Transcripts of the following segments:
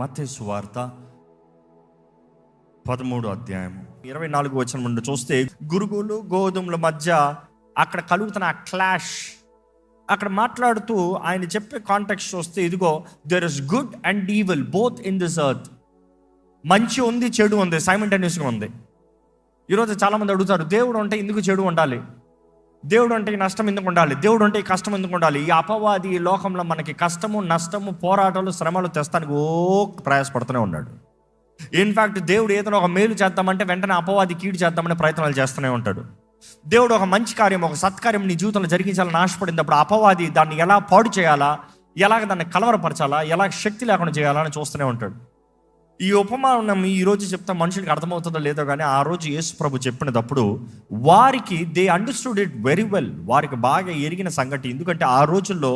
మత్తయి సువార్త 13వ అధ్యాయం 24వ వచనం నుండి చూస్తే, గురుగులు గోధుమల మధ్య అక్కడ కలుగుతున్న ఆ క్లాష్, అక్కడ మాట్లాడుతూ ఆయన చెప్పే కాంటెక్స్ట్ చూస్తే, ఇదిగో there is good and evil both in this earth. మంచి ఉంది, చెడు ఉంది, సైమల్టేనియస్గా ఉంది. ఈరోజు చాలామంది అడుగుతారు, దేవుడు అంటే ఎందుకు చెడు ఉండాలి, దేవుడు అంటే ఈ నష్టం ఎందుకు ఉండాలి, దేవుడు అంటే ఈ కష్టం ఎందుకు ఉండాలి. ఈ అపవాది ఈ లోకంలో మనకి కష్టము, నష్టము, పోరాటాలు, శ్రమలు తెస్తానికి ప్రయాసపడుతూనే ఉన్నాడు. ఇన్ఫ్యాక్ట్ దేవుడు ఏదైనా ఒక మేలు చేద్దామంటే వెంటనే అపవాది కీడు చేద్దామనే ప్రయత్నాలు చేస్తూనే ఉంటాడు. దేవుడు ఒక మంచి కార్యం, ఒక సత్కార్యం నీ జీవితంలో జరిగించాలని ఆశపడినప్పుడు అపవాది దాన్ని ఎలా పాడు చేయాలా, ఎలాగ దాన్ని కలవరపరచాలా, ఎలా శక్తి లేకుండా చేయాలా అని చూస్తూనే ఉంటాడు. ఈ ఉపమానం ఈరోజు చెప్తా మనుషులకి అర్థమవుతుందో లేదో కానీ, ఆ రోజు యేసు ప్రభు చెప్పినప్పుడు వారికి they understood it very well. వారికి బాగా ఎరిగిన సంగతి. ఎందుకంటే ఆ రోజుల్లో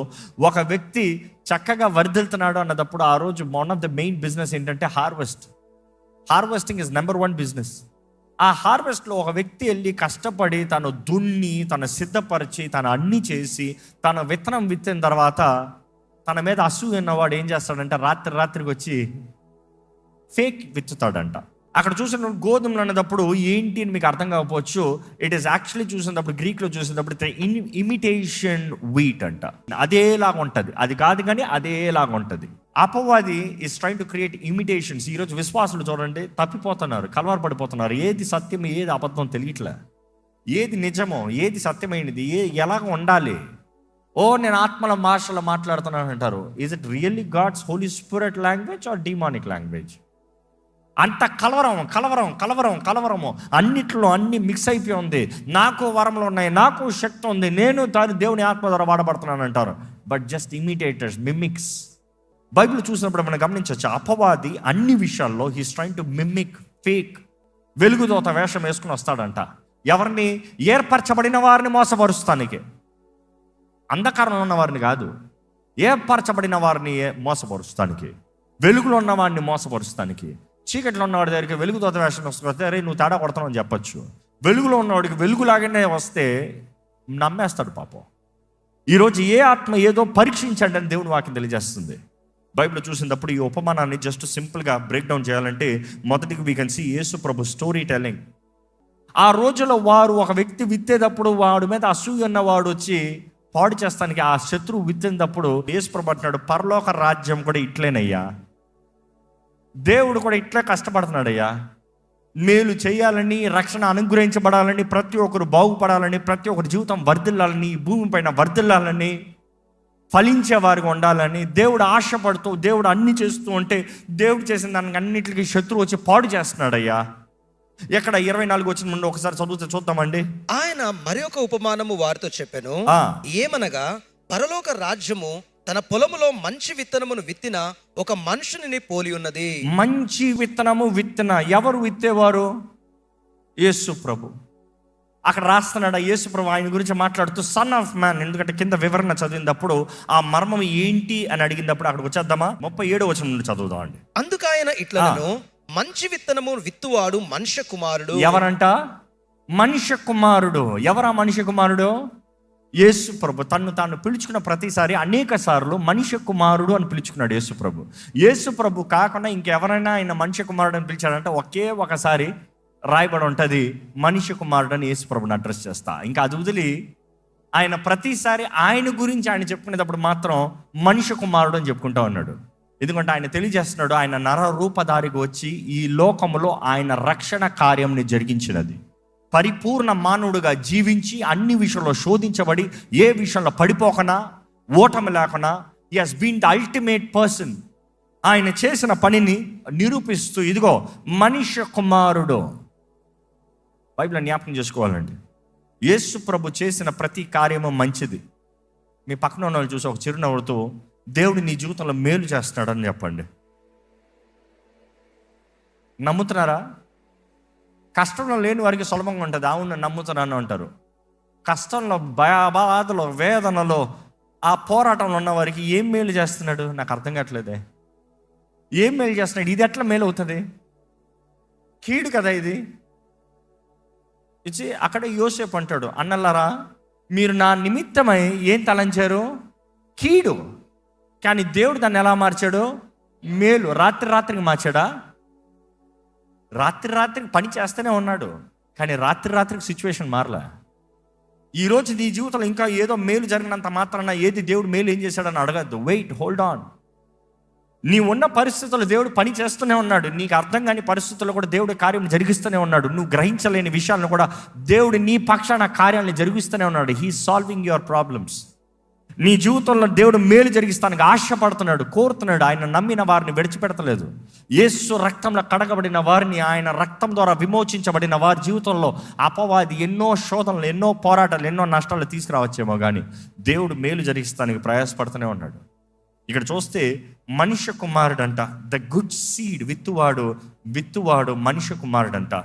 ఒక వ్యక్తి చక్కగా వర్ధిల్తున్నాడు అన్నదప్పుడు ఆ రోజు one of the main business ఏంటంటే హార్వెస్టింగ్ ఇస్ నెంబర్ 1 బిజినెస్. ఆ హార్వెస్ట్లో ఒక వ్యక్తి వెళ్ళి కష్టపడి తను దున్ని, తను సిద్ధపరిచి, తను అన్నీ చేసి, తన విత్తనం విత్తిన తర్వాత తన మీద అసూయ ఉన్నవాడు ఏం చేస్తాడంటే రాత్రికి వచ్చి ఫేక్ విత్తుతాడంట. అక్కడ చూసిన గోధుమలు అన్నప్పుడు ఏంటి అని మీకు అర్థం కాకపోవచ్చు. ఇట్ ఈస్ యాక్చువల్లీ చూసినప్పుడు, గ్రీక్లో చూసినప్పుడు ఇమిటేషన్ వీట్ అంట. అదేలాగా ఉంటుంది, అది కాదు కానీ అదేలాగా ఉంటుంది. అపవాది is trying to create imitations. ఈరోజు విశ్వాసులు చూడండి, తప్పిపోతున్నారు, కలవరపడిపోతున్నారు. ఏది సత్యం, ఏది అబద్ధం తెలియట్లే, ఏది నిజమో, ఏది సత్యమైనది, ఎలాగ ఉండాలి. నేను ఆత్మల భాషలో మాట్లాడుతున్నాను అంటారు. Is it really God's holy spirit language or demonic language? అంత కలవరము అన్నిట్లో అన్ని మిక్స్ అయిపోయి ఉంది. నాకు వరములు ఉన్నాయి, నాకు శక్తి ఉంది, నేను దేవుని ఆత్మ ద్వారా వాడబడుతున్నాను అంటారు. But just imitators, mimics. Bible చూసినప్పుడు మనం గమనించవచ్చు, అపవాది అన్ని విషయాల్లో he's trying to mimic, fake. వెలుగుదోత వేషం వేసుకుని వస్తాడంట. ఎవరిని? ఏర్పరచబడిన వారిని మోసపరుస్తానికి. అంధకారంలో ఉన్న వారిని కాదు, ఏర్పరచబడిన వారిని మోసపరుస్తానికి, వెలుగులో ఉన్న వారిని మోసపరుస్తానికి. చీకట్లో ఉన్నవాడి దగ్గరికి వెలుగుదోత వేషం వస్తే, అరే నువ్వు తేడా కొడతావు అని చెప్పచ్చు. వెలుగులో ఉన్నవాడికి వెలుగులాగానే వస్తే నమ్మేస్తాడు పాపం. ఈరోజు ఏ ఆత్మ ఏదో పరీక్షించండి అని దేవుని వాక్యం తెలియజేస్తుంది. బైబిల్ చూసినప్పుడు ఈ ఉపమానాన్ని జస్ట్ సింపుల్గా బ్రేక్ డౌన్ చేయాలంటే, మొదటికి వీ కెన్ సీ యేసు ప్రభు స్టోరీ టెల్లింగ్. ఆ రోజులో వారు ఒక వ్యక్తి విత్తేటప్పుడు వాడి మీద అసూయ ఉన్నవాడు వచ్చి పాడు చేస్తానికి ఆ శత్రువు విత్తేటప్పుడు యేసు ప్రభు అంటున్నాడు, పరలోక రాజ్యం కూడా ఇట్లేనయ్యా, దేవుడు కూడా ఇట్లా కష్టపడుతున్నాడయ్యా. మేలు చేయాలని, రక్షణ అనుగ్రహించబడాలని, ప్రతి ఒక్కరు బాగుపడాలని, ప్రతి ఒక్కరి జీవితం వర్ధిల్లాలని, భూమి పైన వర్ధిల్లాలని, ఫలించే వారికి ఉండాలని దేవుడు ఆశపడుతూ, దేవుడు అన్ని చేస్తూ ఉంటే, దేవుడు చేసిన దానికి అన్నిటికీ శత్రువు వచ్చి పాడు చేస్తున్నాడయ్యా. ఎక్కడ 24 వచ్చిన ముందు ఒకసారి చదివితే చూద్దామండి. ఆయన మరి ఒక ఉపమానము వారితో చెప్పెను, ఏమనగా పరలోక రాజ్యము తన పొలములో మంచి విత్తనమును విత్తిన ఒక మనుషుని పోలి ఉన్నది. మంచి విత్తనము విత్తిన ఎవరు విత్తేవారు? యేసు ప్రభు. అక్కడ రాస్తున్నాడు యేసు ప్రభు ఆయన గురించి మాట్లాడుతూ సన్ ఆఫ్ మ్యాన్. ఎందుకంటే కింద వివరణ చదివినప్పుడు ఆ మర్మం ఏంటి అని అడిగినప్పుడు అక్కడికి వచ్చేద్దామా? 37వ వచనం నుండి చదువుదాం అండి. అందుకు ఆయన ఇట్లనెను, మంచి విత్తనము విత్తువాడు మనుష్య కుమారుడు. ఎవరంట? మనుష్య కుమారుడు. ఎవరా మనుష్య కుమారుడు? యేసు ప్రభు. తాను పిలుచుకున్న ప్రతిసారి అనేక సార్లు మనుష్య కుమారుడు అని పిలుచుకున్నాడు యేసు ప్రభు. యేసు ప్రభు కాకుండా ఇంకెవరైనా ఆయన మనుష్య కుమారుడు అని పిలిచాడంటే ఒకే ఒకసారి రాయబడి ఉంటుంది, మనుష్య కుమారుడు అని యేసు ప్రభుని అడ్రస్ చేస్తా. ఇంకా అది వదిలి ఆయన ప్రతిసారి ఆయన గురించి ఆయన చెప్పుకునేటప్పుడు మాత్రం మనుష్య కుమారుడు అని చెప్పుకుంటా ఉన్నాడు. ఎందుకంటే ఆయన తెలియజేస్తున్నాడు, ఆయన నర రూపధారికి వచ్చి ఈ లోకములో ఆయన రక్షణ కార్యంని జరిగించినది. పరిపూర్ణ మానవుడిగా జీవించి అన్ని విషయంలో శోధించబడి ఏ విషయంలో పడిపోకనా, ఓటమి లేకనా, he has been the ultimate person. ఆయన చేసిన పనిని నిరూపిస్తూ ఇదిగో మనుష్య కుమారుడు. బైబిల్ జ్ఞాపకం చేసుకోవాలండి, యేసు ప్రభు చేసిన ప్రతి కార్యము మంచిది. మీ పక్కన ఉన్న వాళ్ళు చూసి ఒక చిరునవ్వుతో దేవుడు నీ జీవితంలో మేలు చేస్తున్నాడని చెప్పండి. నమ్ముతున్నారా? కష్టంలో లేని వారికి సులభంగా ఉంటుంది. అవును నమ్ముతున్నాను అంటారు. కష్టంలో, బాధలో, వేదనలో, ఆ పోరాటంలో ఉన్న వారికి ఏం మేలు చేస్తున్నాడు నాకు అర్థం కావట్లేదే. ఏం మేలు చేస్తున్నాడు? ఇది ఎట్లా మేలు అవుతుంది? కీడు కదా ఇది. ఇచ్చి అక్కడే యోసేపు అంటాడు, అన్నలారా మీరు నా నిమిత్తమై ఏం తలంచారు? కీడు. కానీ దేవుడు దాన్ని ఎలా మార్చాడు? మేలు రాత్రికి మార్చాడా? రాత్రికి పని చేస్తూనే ఉన్నాడు, కానీ రాత్రికి సిచ్యువేషన్ మారలే. ఈరోజు నీ జీవితంలో ఇంకా ఏదో మేలు జరిగినంత మాత్రాన ఏది దేవుడు మేలు ఏం చేశాడని అడగద్దు. Wait, hold on. నీ ఉన్న పరిస్థితుల్లో దేవుడు పని చేస్తూనే ఉన్నాడు. నీకు అర్థం కాని పరిస్థితుల్లో కూడా దేవుడు కార్యం జరిగిస్తూనే ఉన్నాడు. నువ్వు గ్రహించలేని విషయాలను కూడా దేవుడు నీ పక్షాన కార్యాలను జరిగిస్తూనే ఉన్నాడు. He solving your problems. నీ జీవితంలో దేవుడు మేలు జరిగిస్తానికి ఆశపడుతున్నాడు, కోరుతున్నాడు. ఆయన నమ్మిన వారిని విడిచిపెడతలేదు. యేసు రక్తంలో కడగబడిన వారిని, ఆయన రక్తం ద్వారా విమోచించబడిన వారి జీవితంలో అపవాది ఎన్నో శోధనలు, ఎన్నో పోరాటాలు, ఎన్నో నష్టాలు తీసుకురావచ్చేమో కానీ దేవుడు మేలు జరిగిస్తానికి ప్రయాసపడుతూనే ఉన్నాడు. ఇక్కడ చూస్తే మనుష్య కుమారుడంట, ద గుడ్ సీడ్, విత్తువాడు మనుష్య కుమారుడంట.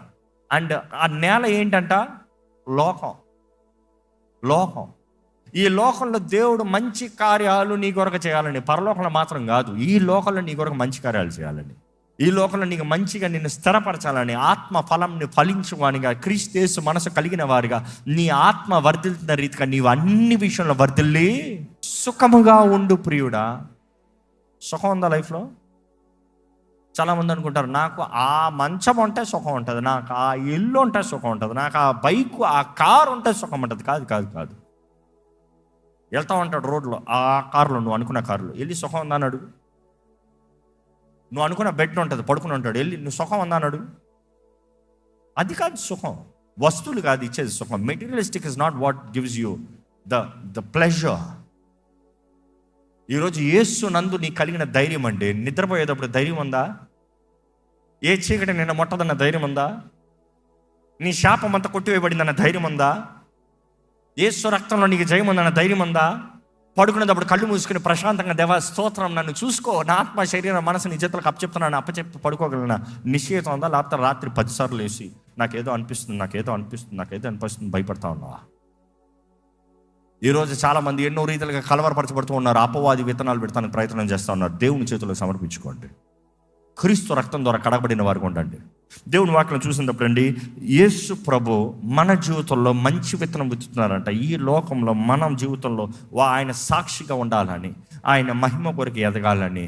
అండ్ ఆ నేల ఏంటంట? లోకం. ఈ లోకంలో దేవుడు మంచి కార్యాలు నీ కొరకు చేయాలని, పరలోకంలో మాత్రం కాదు, ఈ లోకంలో నీ కొరకు మంచి కార్యాలు చేయాలని, ఈ లోకంలో నీకు మంచిగా నిన్ను స్థిరపరచాలని, ఆత్మ ఫలంని ఫలించువానిగా, క్రీస్తు మనసు కలిగిన వారిగా నీ ఆత్మ వర్ధిల్తున్న రీతిగా నీవు అన్ని విషయంలో వర్ధిల్లి సుఖముగా ఉండు ప్రియుడా. సుఖం ఉందా లైఫ్లో? చాలామంది అనుకుంటారు, నాకు ఆ మంచం ఉంటే సుఖం ఉంటుంది, నాకు ఆ ఇల్లు ఉంటే సుఖం ఉంటుంది, నాకు ఆ బైక్, ఆ కారు ఉంటే సుఖం ఉంటుంది. కాదు. వెళ్తా ఉంటాడు రోడ్లో, ఆ కారులో, నువ్వు అనుకున్న కారులో వెళ్ళి సుఖం ఉందా అని అడుగు. నువ్వు అనుకున్న బెడ్ ఉంటుంది, పడుకుని ఉంటాడు, వెళ్ళి నువ్వు సుఖం ఉందా అని అడుగు. అది కాదు సుఖం, వస్తువులు కాదు ఇచ్చేది సుఖం. Materialistic is not what gives you the pleasure. ఈరోజు యేసు నందు నీ కలిగిన ధైర్యం అంటే, నిద్రపోయేటప్పుడు ధైర్యం ఉందా? ఏ చీకటి నిన్న ముట్టదన్న ధైర్యం ఉందా? నీ శాపం అంతా కొట్టివేయబడిందన్న ధైర్యం ఉందా? యేసు రక్తంలో నీకు జయం ఉందన్న ధైర్యం ఉందా? పడుకునేటప్పుడు కళ్ళు మూసుకుని ప్రశాంతంగా, దేవా స్తోత్రం, నన్ను చూసుకో, నా ఆత్మ శరీరం మనసు నీ చేతులకు అప్పచెప్తున్నాను, అప్పచెప్పి పడుకోగలనా నిశ్చయితం ఉందా? లేకపోతే రాత్రి 10 సార్లు వేసి నాకేదో అనిపిస్తుంది భయపడతా ఉన్నావా? ఈరోజు చాలామంది ఎన్నో రీతిలుగా కలవరపరచబడుతూ ఉన్నారు. అపవాది విత్తనాలు పెడతానికి ప్రయత్నం చేస్తూ ఉన్నారు. దేవుని చేతుల్లో సమర్పించుకోండి. క్రీస్తు రక్తం ద్వారా కడగబడిన వారికి ఉండండి. దేవుని వాక్యం చూసినప్పుడు అండి, యేసు ప్రభు మన జీవితంలో మంచి విత్తనం విత్తుతున్నారంట. ఈ లోకంలో మనం జీవితంలో ఆయన సాక్షిగా ఉండాలని, ఆయన మహిమ కొరకు ఎదగాలని.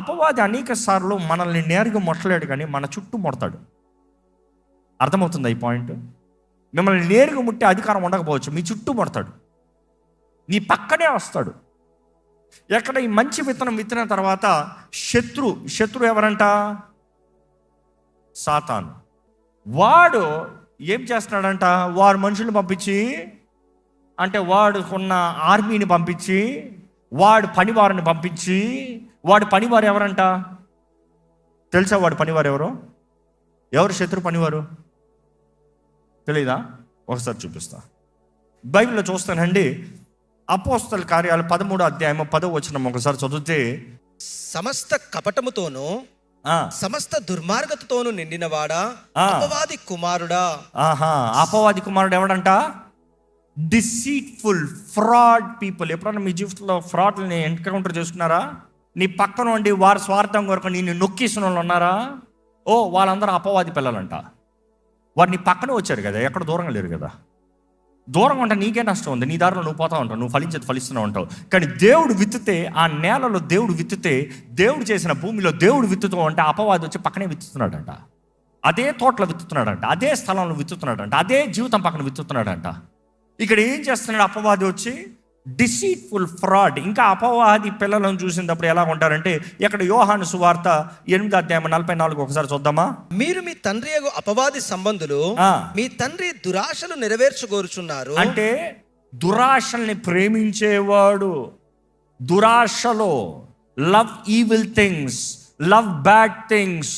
అపవాది అనేక సార్లు మనల్ని నేరుగా ముట్టలేడు, కానీ మన చుట్టూ ముడతాడు. అర్థమవుతుందా ఈ పాయింట్? మిమ్మల్ని నేరుగా ముట్టే అధికారం ఉండకపోవచ్చు, మీ చుట్టూ ముడతాడు, నీ పక్కనే వస్తాడు. ఎక్కడ ఈ మంచి విత్తనం విత్తిన తర్వాత శత్రు ఎవరంట? సాతాను. వాడు ఏం చేస్తున్నాడంట? వాడు మనుషుల్ని పంపించి, అంటే వాడుకున్న ఆర్మీని పంపించి, వాడు పనివారిని పంపించి, వాడు పనివారు ఎవరంట తెలుసా? వాడు పనివారు ఎవరు శత్రు పనివారు తెలీదా? ఒకసారి చూపిస్తా. బైబిల్లో చూస్తానండి, అపోస్తల కార్యాలు 13వ అధ్యాయం 10వ వచనం ఒకసారి చదివితే, సమస్త కపటముతోను సమస్త దుర్మార్గతతోను నిండినవాడా అపవాది కుమారుడా. అపవాది కుమారుడు ఎవడంట? Deceitful, fraud people. ఎప్పుడన్నా మీ జీవితంలో ఫ్రాడ్ని ఎన్కౌంటర్ చేసుకున్నారా? నీ పక్కన ఉండి వారి స్వార్థం కొరకు నిన్ను నొక్కిస్తున్న వాళ్ళు ఉన్నారా? వాళ్ళందరూ అపవాది పిల్లలంట. వారు నీ పక్కనే వచ్చారు కదా, ఎక్కడ దూరంగా లేరు కదా. దూరంగా ఉంటే నీకే నష్టం ఉంది, నీ దారిలో నువ్వు పోతా ఉంటావు, నువ్వు ఫలిస్తూనే ఉంటావు. కానీ దేవుడు విత్తితే, ఆ నేలలో దేవుడు విత్తితే, దేవుడు చేసిన భూమిలో దేవుడు విత్తుతూ ఉంటే అపవాది వచ్చి పక్కనే విత్తుతున్నాడంట. అదే తోటలో విత్తుతున్నాడంట, అదే స్థలంలో విత్తుతున్నాడంట, అదే జీవితం పక్కన విత్తుతున్నాడంట. ఇక్కడ ఏం చేస్తున్నాడు అపవాది వచ్చి? Deceitful, fraud. ఇంకా అపవాది పిల్లలను చూసినప్పుడు ఎలా ఉంటారంటే, ఇక్కడ యోహాను సువార్త 8వ అధ్యాయం 44 ఒకసారి చూద్దామా? మీరు మీ తండ్రి అపవాది సంబంధులు, మీ తండ్రి దురాశలు నెరవేర్చుకోరుచున్నారు. అంటే దురాశల్ని ప్రేమించేవాడు, దురాశలో love evil things, love bad things.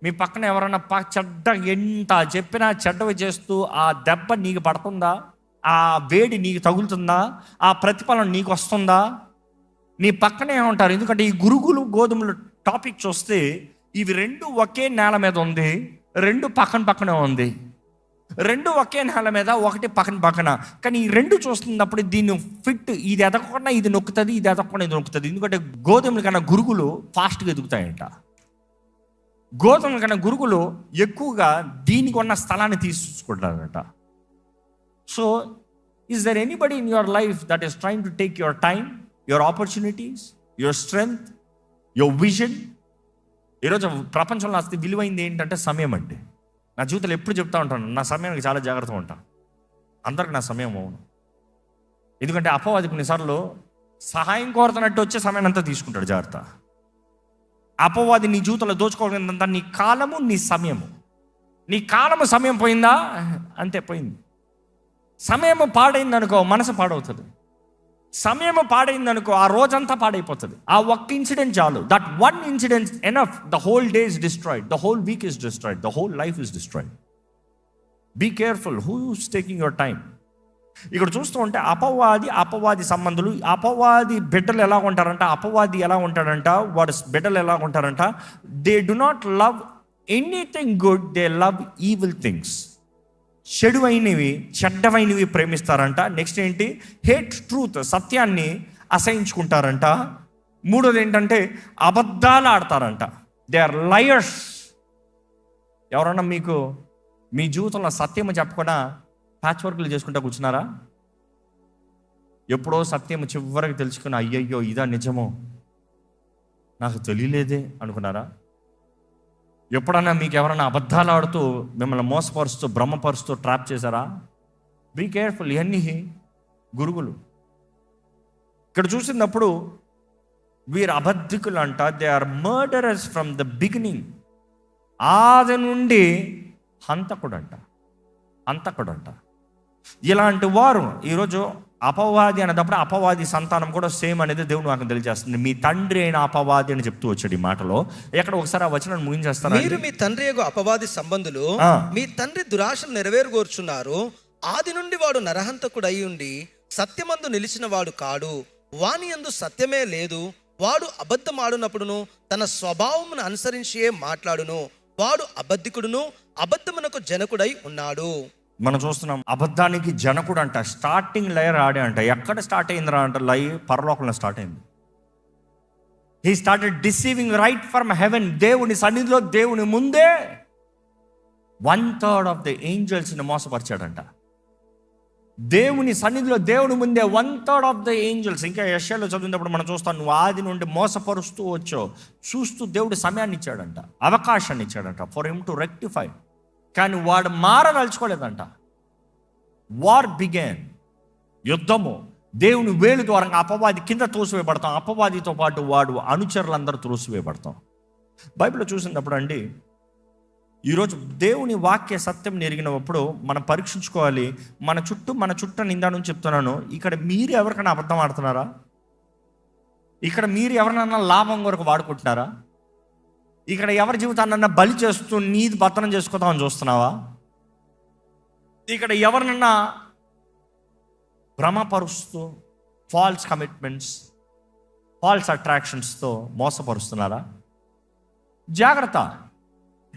మీ పక్కన ఎవరైనా చెడ్డ ఎంత చెప్పినా చెడ్డవి చేస్తూ ఆ దెబ్బ నీకు పడుతుందా? ఆ వేడి నీకు తగులుతుందా? ఆ ప్రతిఫలం నీకు వస్తుందా? నీ పక్కనే ఉంటారు. ఎందుకంటే ఈ గురుగులు గోధుమలు టాపిక్ చూస్తే ఇవి రెండు ఒకే నేల మీద ఉంది, రెండు పక్కనే ఉంది. రెండు ఒకే నేల మీద, ఒకటి పక్కన. కానీ ఈ రెండు చూస్తున్నప్పుడు దీన్ని ఫిట్, ఇది ఎదగకుండా ఇది నొక్కుతుంది, ఇది ఎదగకుండా ఇది నొక్కుతుంది. ఎందుకంటే గోధుమల కన్నా గురుగులు ఫాస్ట్గా ఎదుగుతాయంట. గోధుమల కన్నా గురుగులు ఎక్కువగా దీనికి ఉన్న స్థలాన్ని తీసుకుంటారంట. So, is there anybody in your life that is trying to take your time, your opportunities, your strength, your vision, ఈరోజు ప్రపంచంలో అసలు విలువైంది ఏంటంటే సమయం అంటే. నా జీవితంలో ఎప్పుడు చెప్తా ఉంటాను, నా సమయానికి చాలా జాగ్రత్తగా ఉంటాను. అందరికి నా సమయం అవును. ఎందుకంటే అపవాది కొన్నిసార్లు సహాయం కోరుతున్నట్టు వచ్చే సమయాన్ని అంతా తీసుకుంటాడు. జాగ్రత్త. అపవాది నీ జీవితంలో దోచుకోగలిగినంత నీ కాలము, నీ సమయము. నీ కాలము సమయం పోయిందా అంతే, పోయింది. సమయము పాడైంది అనుకో, మనసు పాడవుతుంది. సమయము పాడైంది అనుకో, ఆ రోజంతా పాడైపోతుంది. ఆ ఒక్క ఇన్సిడెంట్ చాలు. That one incident enough. The whole day is destroyed, the whole week is destroyed, the whole life is destroyed. Be careful who is taking your time. ఇక్కడ చూస్తూ ఉంటే అపవాది సంబంధులు, అపవాది బిడ్డలు ఎలా ఉంటారంట, అపవాది ఎలా ఉంటాడంట, వాడి బిడ్డలు ఎలా ఉంటారంట, they do not love anything good, they love evil things. చెడువైనవి, చెడ్డవైనవి ప్రేమిస్తారంట. నెక్స్ట్ ఏంటి, హేట్ ట్రూత్, సత్యాన్ని అసహించుకుంటారంట. మూడోది ఏంటంటే అబద్ధాలు ఆడతారంట. They are liars. ఎవరన్నా మీకు మీ జీవితంలో సత్యము చెప్పకుండా ప్యాచ్ వర్క్లు చేసుకుంటా కూర్చున్నారా? ఎప్పుడో సత్యము చివరికి తెలుసుకుని అయ్యయ్యో ఇదా నిజమో నాకు తెలియలేదే అనుకున్నారా? ఎప్పుడన్నా మీకు ఎవరైనా అబద్ధాలు ఆడుతూ మిమ్మల్ని మోసపరుస్తూ భ్రమపరుస్తూ ట్రాప్ చేశారా? Be careful. ఇవన్నీ గురుగులు. ఇక్కడ చూసినప్పుడు వీరు అబద్ధికులు అంట. They are murderers from the beginning. ఆది నుండి హంతకుడంట. ఇలాంటి వారు ఈరోజు అపవాది అనేటప్పుడు అపవాది సంతానం కూడా సేమ్ అనేది దేవుడు నాకు తెలియజేస్తుంది. మీ తండ్రి అయిన అపవాది అని చెప్తూ వచ్చాడు ఈ మాటలో. ఎక్కడ ఒకసారి ఆ వచనం ముగించేస్తారా? మీరు మీ తండ్రి యొక్క అపవాది సంబంధులు, మీ తండ్రి దురాశలు నెరవేరుగోర్చున్నారు. ఆది నుండి వాడు నరహంతకుడు అయి ఉండి సత్యమందు నిలిచిన వాడు కాడు, వాని యందు సత్యమే లేదు. వాడు అబద్ధమాడునప్పుడును తన స్వభావమును అనుసరించే మాట్లాడును. వాడు అబద్ధికుడును అబద్ధమునకు జనకుడై ఉన్నాడు. మనం చూస్తున్నాం అబద్ధానికి జనకుడు అంట. స్టార్టింగ్ లయర్ ఆడే అంట. ఎక్కడ స్టార్ట్ అయిందిరా అంటే లై పరలోకంలో స్టార్ట్ అయింది. He started deceiving right from heaven. దేవుని సన్నిధిలో దేవుని ముందే 1/3 ఆఫ్ ద ఏంజల్స్ని మోసపరిచాడంట. దేవుని సన్నిధిలో దేవుని ముందే 1/3 ఆఫ్ ద ఏంజల్స్. ఇంకా యెషయాలో చదివినప్పుడు మనం చూస్తాం, నువ్వు ఆది నుండి మోసపరుస్తూ వచ్చో చూస్తూ దేవుడు సమయాన్ని ఇచ్చాడంట, అవకాశాన్ని ఇచ్చాడంట ఫర్ హిమ్ టు రెక్టిఫై. కానీ వాడు మారదలుచుకోలేదంట. War began. యుద్ధము. దేవుని వేలు ద్వారా అపవాది కింద తోసివేయబడతాం. అపవాదితో పాటు వాడు అనుచరులందరూ తోసివేయబడతాం. బైబిల్లో చూసినప్పుడు అండి, ఈరోజు దేవుని వాక్య సత్యం ఎరిగినప్పుడు మనం పరీక్షించుకోవాలి. మన చుట్టూ నిందా నుంచి చెప్తున్నాను, ఇక్కడ మీరు ఎవరికైనా అబద్ధం ఆడుతున్నారా? ఇక్కడ మీరు ఎవరినైనా లాభం కొరకు వాడుకుంటున్నారా? ఇక్కడ ఎవరి జీవితాన్నన్నా బలి చేస్తూ నీది భర్తనం చేసుకోదామని చూస్తున్నావా? ఇక్కడ ఎవరినన్నా భ్రమపరుస్తూ ఫాల్స్ కమిట్మెంట్స్, ఫాల్స్ అట్రాక్షన్స్తో మోసపరుస్తున్నారా? జాగ్రత్త.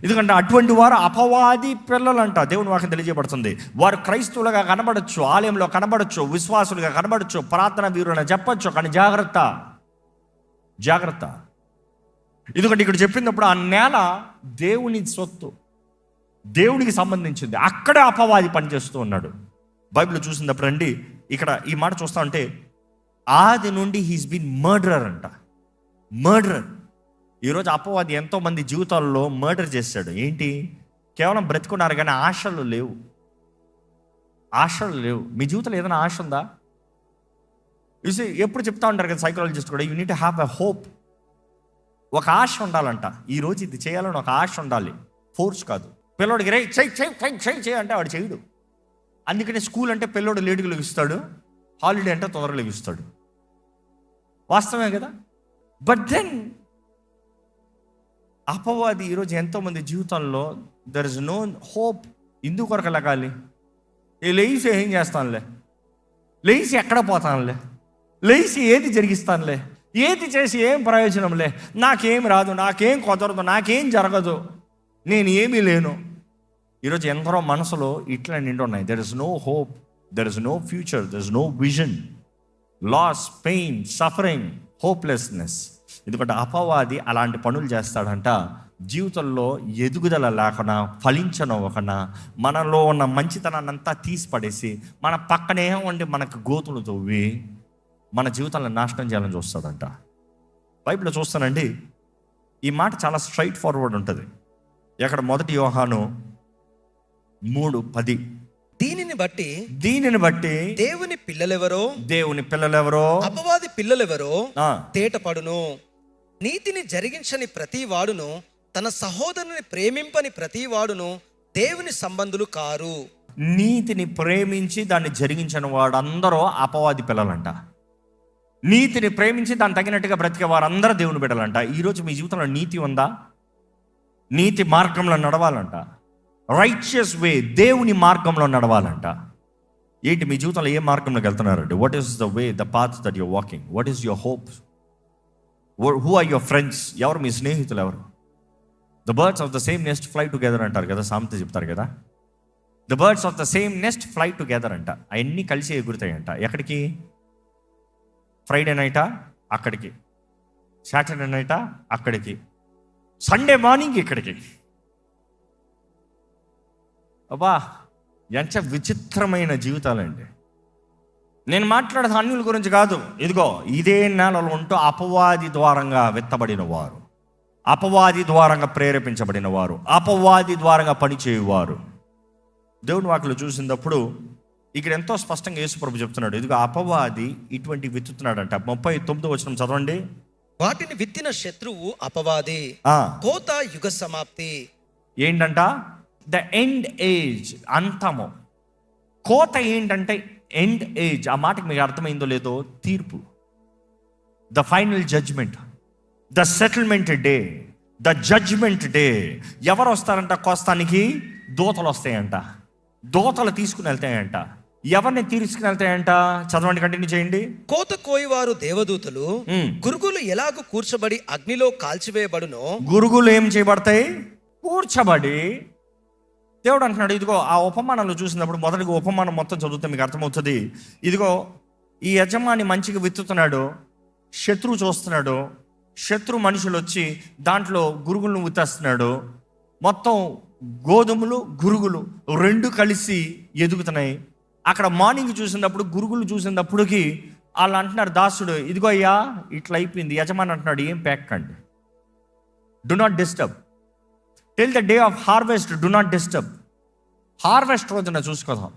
ఎందుకంటే అటువంటి వారు అపవాది పిల్లలంట. దేవుని వాక్యం తెలియజేయబడుతుంది. వారు క్రైస్తవులుగా కనబడచ్చు, ఆలయంలో కనబడచ్చు, విశ్వాసులుగా కనబడచ్చు, ప్రార్థన వీరులను చెప్పచ్చు. కానీ జాగ్రత్త. ఎందుకంటే ఇక్కడ చెప్పినప్పుడు ఆ నేల దేవుని సొత్తు, దేవునికి సంబంధించింది. అక్కడే అపవాది పనిచేస్తూ ఉన్నాడు. బైబిల్ చూసినప్పుడు అండి, ఇక్కడ ఈ మాట చూస్తా ఉంటే ఆది నుండి హీస్ బీన్ మర్డరర్ అంట. మర్డరర్. ఈరోజు అపవాది ఎంతోమంది జీవితాల్లో మర్డర్ చేశాడు. ఏంటి? కేవలం బ్రతుకున్నారు కానీ ఆశలు లేవు. మీ జీవితంలో ఏదైనా ఆశ ఉందా? చూసి ఎప్పుడు చెప్తా ఉంటారు కదా సైకాలజిస్ట్ కూడా, you need to have a hope. ఒక ఆశ ఉండాలంట. ఈరోజు ఇది చేయాలని ఒక ఆశ ఉండాలి, ఫోర్స్ కాదు. పిల్లోడికి రే చెయ్యి అంటే వాడు చేయడు. అందుకని స్కూల్ అంటే పిల్లోడు లేటుగా లెగిస్తాడు, హాలిడే అంటే తొందరగా లెగిస్తాడు. వాస్తవమే కదా. బట్ దెన్ అపవాది ఈరోజు ఎంతోమంది జీవితాల్లో దర్ ఇస్ నో హోప్. ఇందుకు కొరకు లగాలి. లేచి ఏం చేస్తానులే, లేచి ఎక్కడ పోతానులే, లేచి ఏది జరిగిస్తానులే, ఏది చేసి ఏం ప్రయోజనంలే, నాకేం రాదు, నాకేం కుదరదు, నాకేం జరగదు, నేను ఏమీ లేను. ఈరోజు ఎందరో మనసులో ఇట్లా నిండి ఉన్నాయి. There is no hope, there is no future, there is no vision, loss, pain, suffering, hopelessness. ఎందుకంటే అపవాది అలాంటి పనులు చేస్తాడంట. జీవితంలో ఎదుగుదల లేకుండా, ఫలించనవ్వకుండా, మనలో ఉన్న మంచితనాన్ని అంతా తీసి పడేసి మన పక్కనే ఉండి మనకు గోతులు తవ్వి మన జీవితాలను నాశనం చేయాలని చూస్తాడంట. బైబిల్లో చూస్తానండి, ఈ మాట చాలా స్ట్రైట్ ఫార్వర్డ్ ఉంటుంది. ఎక్కడ 1 యోహాను 3:10. దీనిని బట్టి దేవుని పిల్లలెవరో అపవాది పిల్లలెవరో తేటపడును. నీతిని జరిగించని ప్రతి వాడును, తన సహోదరుని ప్రేమింపని ప్రతి వాడును దేవుని సంబంధులు కారు. నీతిని ప్రేమించి దాన్ని జరిగించని వాడందరూ అపవాది పిల్లలంట. నీతిని ప్రేమించి దాన్ని తగినట్టుగా బ్రతికే వారందరూ దేవుని బిడ్డలంట. ఈరోజు మీ జీవితంలో నీతి ఉందా? నీతి మార్గంలో నడవాలంట. రైచియస్ వే, దేవుని మార్గంలో నడవాలంట. ఏంటి మీ జీవితంలో ఏ మార్గంలోకి వెళ్తున్నారండి? What is the way, the path that you're walking? What is your hope? Who are your friends? ఎవరు మీ స్నేహితులు? ఎవరు? The birds of the same nest fly together అంటారు కదా, సామెత చెప్తారు కదా. The birds of the same nest fly together అంట. అవన్నీ కలిసి ఎగురుతాయంట. ఎక్కడికి? ఫ్రైడే నైటా అక్కడికి, సాటర్డే నైటా అక్కడికి, సండే మార్నింగ్ ఇక్కడికి. అబ్బా, ఎంత విచిత్రమైన జీవితాలండి. నేను మాట్లాడేది అన్యుల గురించి కాదు. ఇదిగో ఇదే నేలలో ఉంటూ అపవాది ద్వారంగా విత్తబడిన వారు, అపవాది ద్వారంగా ప్రేరేపించబడిన వారు, అపవాది ద్వారంగా పనిచేయువారు. దేవుని వాక్యలో చూసినప్పుడు ఇక్కడ ఎంతో స్పష్టంగా యేసుప్రభు చెప్తున్నాడు. ఇదిగో అపవాది ఇటువంటి విత్తుతున్నాడంట. 39వ వచనం చదవండి. వాటిని విత్తిన శత్రువు అపవాది, కోత యుగ సమాప్తి. ఏంటంట? ద ఎండ్ ఏజ్, అంతము. కోత ఏంటంటే ఎండ్ ఏజ్. ఆ మాటకి మీకు అర్థమైందో లేదో, తీర్పు, the final judgement, the settlement day, the judgement day. ఎవరు వస్తారంట కోస్తానికి? దూతలు వస్తాయంట. దూతలు తీసుకుని వెళ్తాయంట. ఎవరిని తీసుకుని వెళ్తాయంట? చదవండి, కంటిన్యూ చేయండి. కోత కోయివారు దేవదూతలు, గురుగులు ఎలాగూ కూర్చబడి అగ్నిలో కాల్చివేయబడునో. గురుగులు ఏం చేయబడతాయి? కూర్చబడి. దేవుడు అంటున్నాడు, ఇదిగో ఆ ఉపమానాలు చూసినప్పుడు మొదటిగా ఉపమానం మొత్తం చదివితే మీకు అర్థమవుతుంది. ఇదిగో ఈ యజమాని మంచిగా విత్తుతున్నాడు, శత్రువు చూస్తున్నాడు. శత్రు మనుషులు వచ్చి దాంట్లో గురుగులను విత్తేస్తున్నాడు. మొత్తం గోధుమలు గురుగులు రెండు కలిసి ఎదుగుతున్నాయి. అక్కడ మార్నింగ్ చూసినప్పుడు, గురుగులు చూసినప్పటికి వాళ్ళు అంటున్నారు, దాసుడు ఇదిగో అయ్యా ఇట్లా అయిపోయింది. యజమాని అంటున్నాడు, ఏం ప్యాక్కండి, do not disturb till the day of harvest, do not disturb. Harvest రోజున చూసుకోదాం.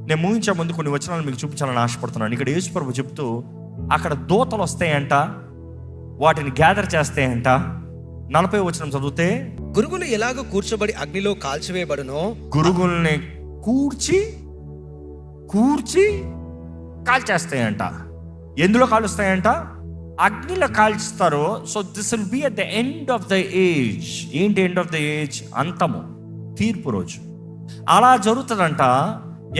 నేను ముగించే ముందు కొన్ని వచనాలు మీకు చూపించాలని ఆశపడుతున్నాను. ఇక్కడ యేసుప్రభు చెప్తూ అక్కడ దూతలు వస్తాయంట, వాటిని గ్యాదర్ చేస్తాయంట. 40వ వచనం చదివితే, గురుగులు ఎలాగో కూర్చోబడి అగ్నిలో కాల్చివేయబడునో. గురుగుల్ని కూర్చి కాల్చేస్తాయంట. ఎందులో కాలుస్తాయంట? అగ్నిలో కాల్చుతారు. So this will be at the end of the age. ఏంటి ఎండ్ ఆఫ్ ద ఏజ్? అంతము, తీర్పు రోజు. అలా జరుగుతుందంట.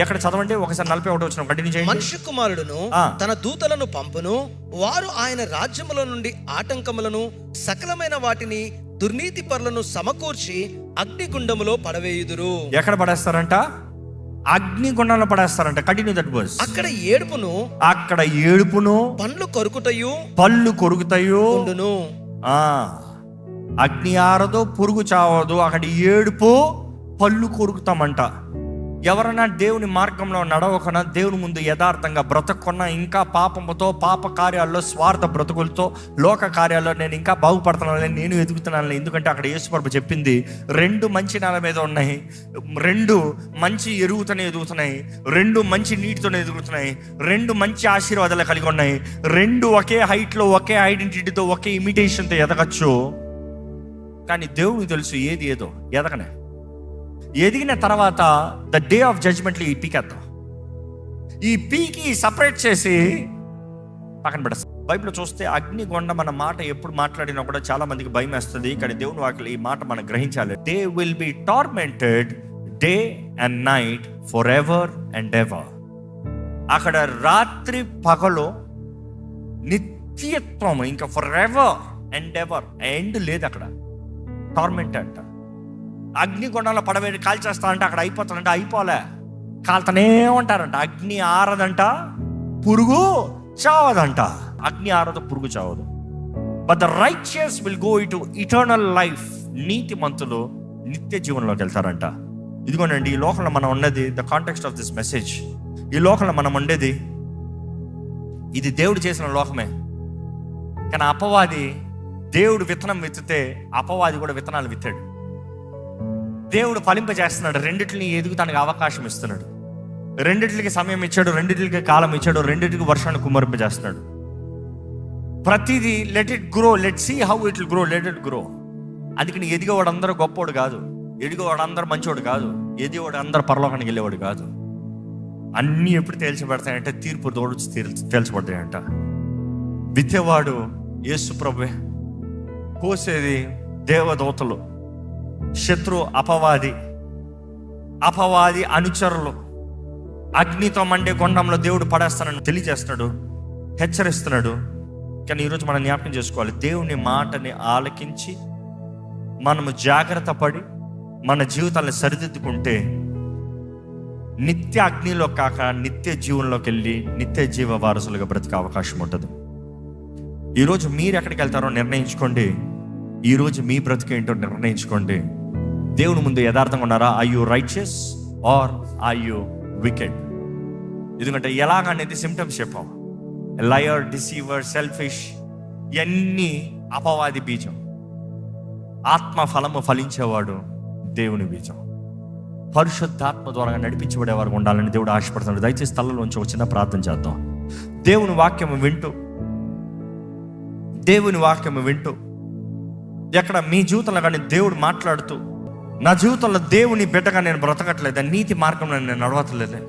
ఎక్కడ చదవండి ఒకసారి, 41వ వచనం కంటిన్యూ చేయండి. మనుష్య కుమారుడును తన దూతలను పంపును, వారు ఆయన రాజ్యముల నుండి ఆటంకములను సకలమైన వాటిని దుర్నీతి పరులను సమకూర్చి అగ్నిగుండములో పడవేయుదురు. ఎక్కడ పడేస్తారంట? అగ్నిగుండంలో పడేస్తారంట. Continue that verse. అక్కడ ఏడుపును పళ్ళు కొరుకుతాయో ఉండును. అగ్ని ఆరదు, పురుగు చావదు. అక్కడ ఏడుపు, పళ్ళు కొరుకుతామంట. ఎవరైనా దేవుని మార్గంలో నడవకన్నా, దేవుని ముందు యథార్థంగా బ్రతకున్నా, ఇంకా పాపముతో, పాప కార్యాల్లో, స్వార్థ బ్రతుకులతో, లోక కార్యాల్లో నేను ఇంకా బాగుపడుతున్నాను, నేను ఎదుగుతున్నాను. ఎందుకంటే అక్కడ యేసుప్రభు చెప్పింది, 2 మంచి నేల మీద ఉన్నాయి, 2 మంచి ఎరుగుతూనే ఎదుగుతున్నాయి, 2 మంచి నీటితోనే ఎదుగుతున్నాయి, 2 మంచి ఆశీర్వాదాలు కలిగి ఉన్నాయి, 2 ఒకే హైట్లో, ఒకే ఐడెంటిటీతో, ఒకే ఇమిటేషన్తో ఎదగచ్చు. కానీ దేవునికి తెలుసు ఏది ఏదో ఎదగనే. ఎదిగిన తర్వాత ద డే ఆఫ్ జడ్జ్మెంట్లో ఈ పీకేద్దాం. ఈ పీకి సపరేట్ చేసి పక్కన పెడతాం. బైబిల్లో చూస్తే అగ్నిగొండం అన్న మాట ఎప్పుడు మాట్లాడినా కూడా చాలా మందికి భయం వేస్తుంది. కానీ దేవుని వాక్యం ఈ మాట మనం గ్రహించాలి. They will be tormented day and night for ever and ever. అక్కడ రాత్రి పగలు నిత్యత్వం, ఇంకా for ever and ever. End లేదు అక్కడ. టార్మెంట్ అంట. అగ్నిగుండంలో పడవేడి కాల్చేస్తారంట. అక్కడ అయిపోతారంట. అయిపోలే, కాల్తనే ఉంటారంట. అగ్ని ఆరదంట, పురుగు చావదంట. అగ్ని ఆరదు, పురుగు చావదు. But the righteous will go into eternal life. నీతిమంతులు నిత్య జీవనంలోకి వెళ్తారంట. ఇదిగోనండి, ఈ లోకంలో మనం ఉన్నది, the context of this message, ఈ లోకంలో మనం ఉండేది, ఇది దేవుడు చేసిన లోకమే. కానీ అపవాది దేవుడు విత్తనం విత్తితే అపవాది కూడా విత్తనాలు విత్తాడు. దేవుడు ఫలింపజేస్తున్నాడు, రెండిటిని ఎదుగుతానికి అవకాశం ఇస్తున్నాడు, రెండిటికి సమయం ఇచ్చాడు, రెండిటికి కాలం ఇచ్చాడు, రెండిటికి వర్షాన్ని కుమ్మరింపజేస్తున్నాడు. ప్రతిదీ let it grow, let see how it will grow, let it grow. అందుకని ఎదిగేవాడు అందరూ గొప్పోడు కాదు, ఎదిగేవాడు అందరూ మంచివాడు కాదు, ఎదిగేవాడు అందరూ పరలోకానికి వెళ్ళేవాడు కాదు. అన్నీ ఎప్పుడు తేల్చబడతాయంటే తీర్పు తోడు తేల్చబడతాయంట. విత్తేవాడు యేసు ప్రభువే, కోసేది దేవదూతలు, శత్రు అపవాది అనుచరులు. అగ్నితో మండే కొండంలో దేవుడు పడేస్తానని తెలియజేస్తున్నాడు, హెచ్చరిస్తున్నాడు. కానీ ఈరోజు మనం జ్ఞాపకం చేసుకోవాలి, దేవుని మాటని ఆలకించి మనము జాగ్రత్త పడి మన జీవితాన్ని సరిదిద్దుకుంటే నిత్య అగ్నిలో కాక నిత్య జీవంలోకి వెళ్ళి నిత్య జీవ వారసులుగా బ్రతికే అవకాశం ఉంటుంది. ఈరోజు మీరు ఎక్కడికి వెళ్తారో నిర్ణయించుకోండి. ఈరోజు మీ బ్రతికేంటో నిర్ణయించుకోండి. దేవుని ముందు యథార్థంగా ఉన్నారా? Are you righteous are are you wicked? ఎందుకంటే ఎలాగనేది సిమ్టమ్స్ చెప్పాం. లయర్, డిసీవర్, సెల్ఫిష్, ఇవన్నీ అపవాది బీజం. ఆత్మ ఫలము ఫలించేవాడు దేవుని బీజం. పరిశుద్ధాత్మ ద్వారా నడిపించబడే వారు ఉండాలని దేవుడు ఆశపడుతున్నాడు. దయచేసి స్థలంలోంచి ఒక చిన్న ప్రార్థన చేద్దాం. దేవుని వాక్యము వింటూ ఎక్కడ మీ జీవితంలో కానీ దేవుడు మాట్లాడుతూ, నా జీవితంలో దేవుని బిడ్డగా నేను బ్రతకట్లేదే, నీతి మార్గంలో నేను నడవట్లేదే,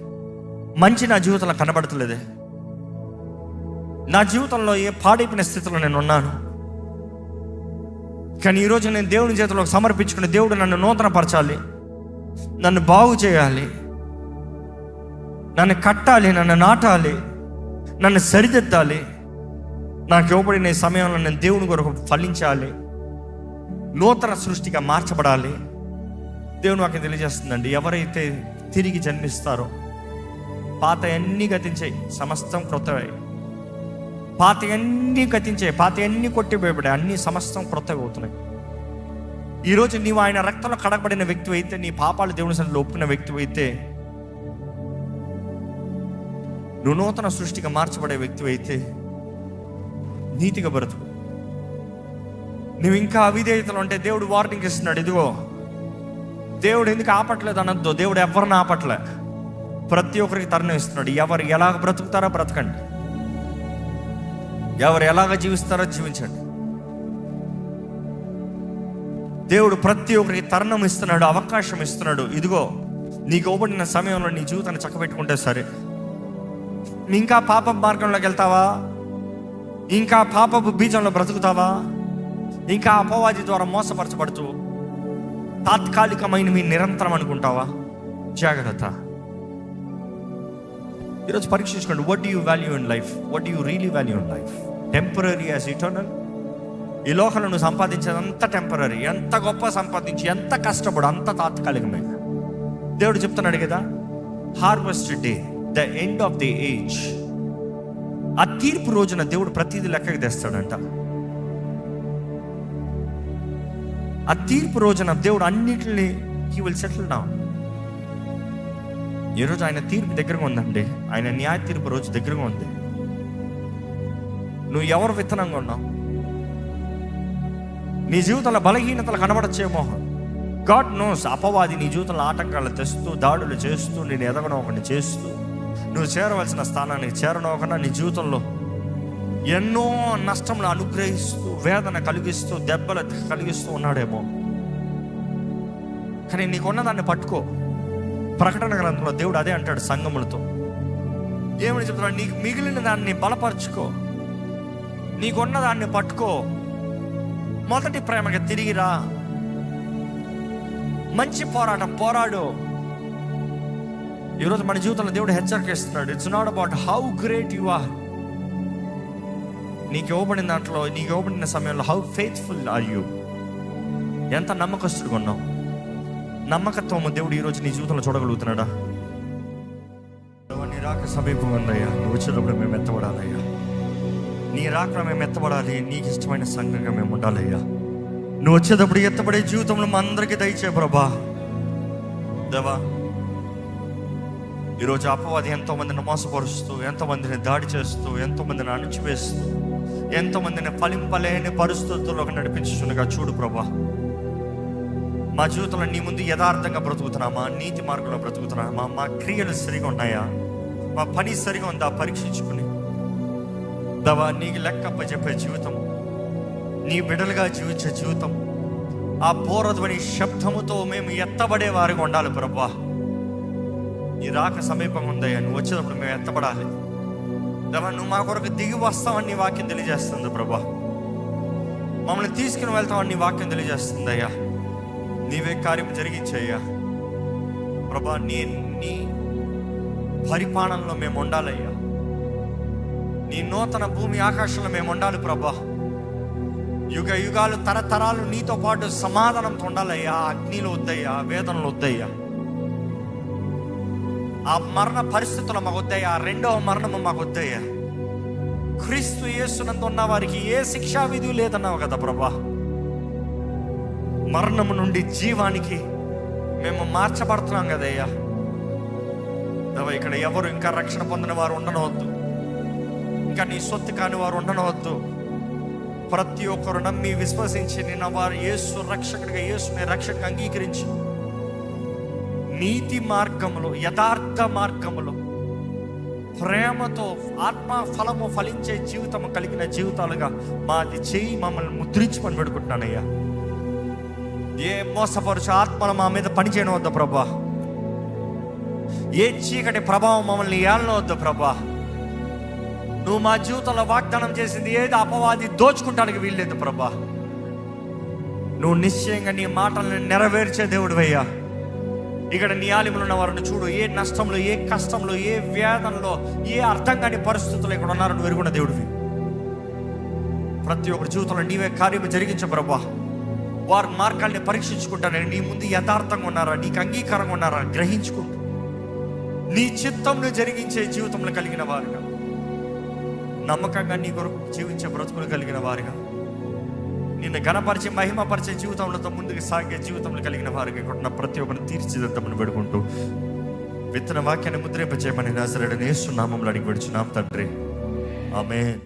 మంచి నా జీవితంలో కనబడతలేదే, నా జీవితంలో ఏ పాడైపోయిన స్థితిలో నేను ఉన్నాను. కానీ ఈరోజు నేను దేవుని చేతిలో సమర్పించుకుని, దేవుడు నన్ను నూతనపరచాలి, నన్ను బాగు చేయాలి, నన్ను కట్టాలి, నన్ను నాటాలి, నన్ను సరిదిద్దాలి. నాకు ఇవ్వబడిన ఈ సమయంలో నేను దేవుని కొరకు ఫలించాలి, నూతన సృష్టిగా మార్చబడాలి. దేవుని వాక్యం తెలియజేస్తుందండి, ఎవరైతే తిరిగి జన్మిస్తారో పాత అన్నీ గతించాయి, సమస్తం క్రొత్తవే. పాత అన్నీ గతించాయి, పాత అన్నీ కొట్టిపోయబడాయి, అన్నీ సమస్తం క్రొత్తగా అవుతున్నాయి. ఈరోజు నీవు ఆయన రక్తంలో కడగబడిన వ్యక్తి అయితే, నీ పాపాలు దేవుని సన్నిధిలో ఒప్పుకున్న వ్యక్తి అయితే, నువ్వు నూతన సృష్టిగా మార్చబడే వ్యక్తి అయితే నీతిగా బ్రతుకు. నువ్వు ఇంకా అవిధేయతలు అంటే దేవుడు వార్నింగ్ ఇస్తున్నాడు. ఇదిగో, దేవుడు ఎందుకు ఆపట్లేదు అనొద్దు. దేవుడు ఎవరిని ఆపట్లే, ప్రతి ఒక్కరికి తరుణం ఇస్తున్నాడు. ఎవరు ఎలాగ బ్రతుకుతారో బ్రతకండి, ఎవరు ఎలాగ జీవిస్తారో జీవించండి. దేవుడు ప్రతి ఒక్కరికి తరుణం ఇస్తున్నాడు, అవకాశం ఇస్తున్నాడు. ఇదిగో, నీకు ఇవ్వబడిన సమయంలో నీ జీవితాన్ని చక్కబెట్టుకుంటే సరే. ఇంకా పాప మార్గంలోకి వెళ్తావా? ఇంకా పాపపు బీజంలో బ్రతుకుతావా? ఇంకా అపవాది ద్వారా మోసపరచబడుతూ తాత్కాలికమైన మీ నిరంతరం అనుకుంటావా? జాగ్రత్త. ఈరోజు పరీక్షించుకోండి. What do you value in life? What do you really value in life? Temporary as eternal. ఈ లోకంలో నువ్వు సంపాదించేది అంత టెంపరరీ. ఎంత గొప్ప సంపాదించి, ఎంత కష్టపడు, అంత తాత్కాలికమే. దేవుడు చెప్తున్నాడు కదా, harvest day, the end of the age. ఆ తీర్పు రోజున దేవుడు ప్రతిదీ లెక్కకి తెస్తాడంట. ఆ తీర్పు రోజున దేవుడు అన్నిటిని హీ విల్ సెటిల్ డౌన్. ఈరోజు ఆయన తీర్పు దగ్గరగా ఉందండి. ఆయన న్యాయ తీర్పు రోజు దగ్గరగా ఉంది. నువ్వు ఎవరు విత్తనంగా ఉన్నావు? నీ జీవితంలో బలహీనతలు కనబడచ్చేమో. God knows. అపవాది నీ జీవితంలో ఆటంకాలు తెస్తూ, దాడులు చేస్తూ, నేను ఎదగనోకని చేస్తూ, నువ్వు చేరవలసిన స్థానానికి చేరనోకన్నా నీ జీవితంలో ఎన్నో నష్టములు అనుగ్రహిస్తూ, వేదన కలిగిస్తూ, దెబ్బలు కలిగిస్తూ ఉన్నాడేమో. కానీ నీకున్న దాన్ని పట్టుకో. ప్రకటన గ్రంథంలో దేవుడు అదే అంటాడు సంఘములతో. ఏమని చెప్తున్నాడు? నీకు మిగిలిన దాన్ని బలపరుచుకో, నీకున్న దాన్ని పట్టుకో, మొదటి ప్రేమగా తిరిగిరా, మంచి పోరాటం పోరాడు. ఈరోజు మన జీవితంలో దేవుడు హెచ్చరిస్తున్నాడు. It's not about how great you are. నీకు ఇవ్వబడిన దాంట్లో, నీకు ఇవ్వబడిన సమయంలో హౌ ఫెయిత్ఫుల్ ఆర్ యూ? ఎంత నమ్మకస్తుడుగా ఉన్నావు? నమ్మకత్వము దేవుడు ఈరోజు నీ జీవితంలో చూడగలుగుతున్నాడా? నీ రాక సమీపం ఉందయ్యా, నువ్వు వచ్చేటప్పుడు మేము ఎత్తబడాలయ్యా. నీ రాక మేము ఎత్తబడాలి, నీకు ఇష్టమైన సంఘంగా మేము ఉండాలయ్యా. నువ్వు వచ్చేటప్పుడు ఎత్తబడే జీవితంలో మా అందరికీ దయచే ప్రభా. దేవా, ఈరోజు అపవాది ఎంతో మందిని మోసపరుస్తూ, ఎంతో మందిని దాడి చేస్తూ, ఎంతో మందిని అణిచివేస్తూ, ఎంతోమందిని ఫలింపలేని పరిస్థితుల్లోకి నడిపించుచుండగా చూడు ప్రభా. మా జీవితంలో నీ ముందు యథార్థంగా బ్రతుకుతున్నామా, నీతి మార్గంలో బ్రతుకుతున్నామా, మా క్రియలు సరిగా ఉన్నాయా, మా పని సరిగా ఉందా పరీక్షించుకుని దవా నీకు లెక్కప్ప చెప్పే జీవితం, నీ బిడ్డలుగా జీవించే జీవితం, ఆ బోరధ్వని శబ్దముతో మేము ఎత్తబడే వారిగా ఉండాలి ప్రభా. నీ రాక సమీపంగా ఉందయ్యా, నువ్వు వచ్చేటప్పుడు మేము ఎత్తబడాలి దేవా. నువ్వు మా కొరకు దిగి వస్తావని నీ వాక్యం తెలియజేస్తుంది ప్రభా. మమ్మల్ని తీసుకుని వెళ్తామని నీ వాక్యం తెలియజేస్తుంది అయ్యా. నీవే కార్యం జరిగించయ్యా ప్రభా. నీ పరిపాలనలో మేము ఉండాలయ్యా. నీ నూతన భూమి ఆకాశంలో మేము ఉండాలి ప్రభా. యుగ యుగాలు తరతరాలు నీతో పాటు సమాధానంతో ఉండాలయ్యా. అగ్నిలో వద్దయ్యా, వేదనలు వద్దయ్యా, ఆ మరణ పరిస్థితులు మాకు వద్దయ్యా, రెండవ మరణము మాకు వద్దయ్యా. క్రీస్తు యేసునందు ఉన్న వారికి ఏ శిక్షా విధి లేదన్నావు కదా ప్రభా. మరణము నుండి జీవానికి మేము మార్చబడుతున్నాం కదయ్యా. ఇక్కడ ఎవరు ఇంకా రక్షణ పొందిన వారు ఉండనవద్దు, ఇంకా నీ సొత్తు కాని వారు ఉండనవద్దు. ప్రతి ఒక్కరు నమ్మి విశ్వసించి నిన్న వారు యేసు రక్షకుడిగా, యేసుని రక్షకుడిగా అంగీకరించి నీతి మార్గములో, యథార్థ మార్గములో, ప్రేమతో ఆత్మ ఫలము ఫలించే జీవితం కలిగిన జీవితాలుగా మాది చేయి, మమ్మల్ని ముద్రించమని పెడుకుంటున్నానయ్యా. ఏ మోసపరుచు ఆత్మలు మా మీద పనిచేయడం వద్దు ప్రభా. ఏ చీకటి ప్రభావం మమ్మల్ని ఏలనవద్దు ప్రభా. నువ్వు మా జీవితంలో వాగ్దానం చేసింది ఏది అపవాది దోచుకుంటానికి వీల్లేదు ప్రభా. నువ్వు నిశ్చయంగా నీ మాటలను నెరవేర్చే దేవుడు అయ్యా. ఇక్కడ నీ ఆలయంలో ఉన్న వారిని చూడు. ఏ నష్టంలో, ఏ కష్టంలో, ఏ వేదనలో, ఏ అర్థం కాని పరిస్థితుల్లో ఇక్కడ ఉన్నారు నువ్వు ఎరుగున్న దేవుడివి. ప్రతి ఒక్కరి జీవితంలో నీవే కార్యము జరిగించు ప్రభా. వారి మార్గాల్ని పరీక్షించుకుంటారని నీ ముందు యథార్థంగా ఉన్నారా, నీకు అంగీకారంగా ఉన్నారా గ్రహించుకుంటూ నీ చిత్తంలో జరిగించే జీవితంలో కలిగిన వారుగా, నమ్మకంగా నీ కొరకు జీవించే బ్రతుకులు కలిగిన వారుగా, నిన్ను ఘనపరిచే మహిమపరిచే జీవితంలో ముందుకు సాగే జీవితంలో కలిగిన వారికి ఇక్కడ ప్రతి ఒక్కరిని తీర్చిదిద్దామని పెడుకుంటూ విత్తన వాక్యాన్ని ముద్రింపచేయమని నజరేయుడైన యేసు నామములో అడిగి పెడుచున్నాం తండ్రి, ఆమేన్.